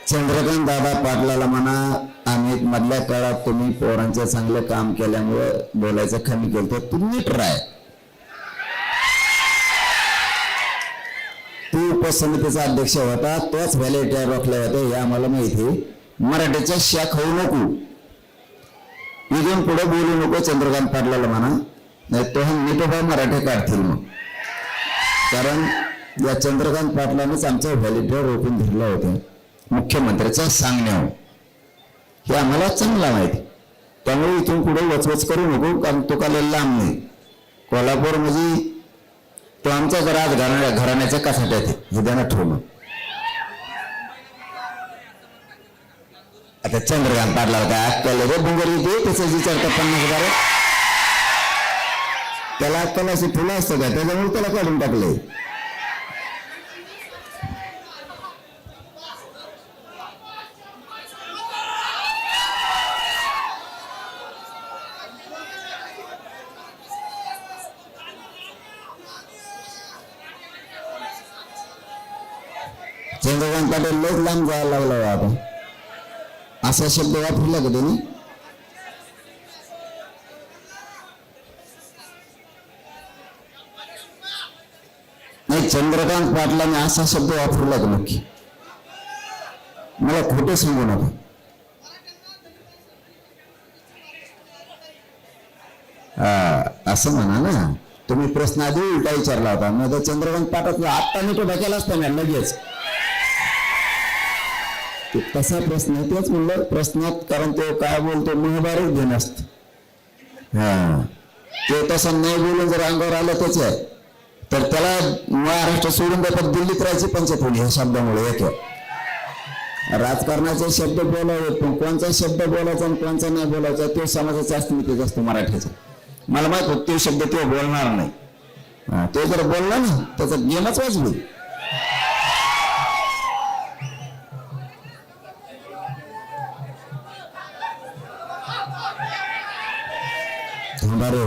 चंद्रकांत दादा पाटलाला म्हणा, आम्ही मधल्या काळात तुम्ही पोरांचं चांगलं काम केल्यामुळे बोलायचं कमी केलं, तर तू नीट राह. तू उपसमितीचा अध्यक्ष होता, तोच व्हॅलेंटियर रोखले होते हे आम्हाला माहिती. मराठीच्या शाख होऊ नको, इथून पुढे बोलू नको चंद्रकांत पाटलाला म्हणा, नाही तो निटोबा मराठी काढतील मग. कारण या चंद्रकांत पाटलानेच आमचं व्हॅलेंटियर रोखून धरलं होतं मुख्यमंत्र्याच्या सांगण्यावर, हे आम्हाला चांगला माहिती. त्यामुळे इथून पुढे वचवच करू नको, कारण तो का लांब नाही. कोल्हापूर म्हणजे तो आमच्या घराण्याच्या कसाट्यात हे ध्यानात ठेवणं. आता चंद्रकांत पाटला काय अक्कल रे बुंगर येते, त्याचं विचारता 50,000 त्याला अक्कल अशी फुलं असतं का, त्याच्यामुळे त्याला काढून टाकले. चंद्रकांत पाटील लयच लांब जायला लागला आता, असा शब्द वापरला का त्यांनी? नाही, चंद्रकांत पाटलाने असा शब्द वापरला का नक्की? मला खोटे सांगू नका. असं म्हणा ना, तुम्ही प्रश्न आधी उलटा विचारला होता. मग चंद्रकांत पाटील आत्ता मी तो ढकेला असता ना लगेच. तसा प्रश्न आहे, तेच म्हणलं प्रश्नात, कारण तो काय बोलतो महाभारत घेऊन असत. ते तसं नाही बोलून जर अंगावर आलं त्याच आहे, तर त्याला महाराष्ट्र सोडून द्या, दिल्लीत राहायची पंचफोडी ह्या शब्दामुळे. एक राजकारणाचे शब्द बोलावे, पण कोणचा शब्द बोलायचा आणि कोणचा नाही बोलायचा तो समाजाचा अस्मितेच असतो मराठीचा. मला माहित होत तो शब्द तो बोलणार नाही. तो जर बोलला ना त्याचा गेमच वाजवी. थांबा रे.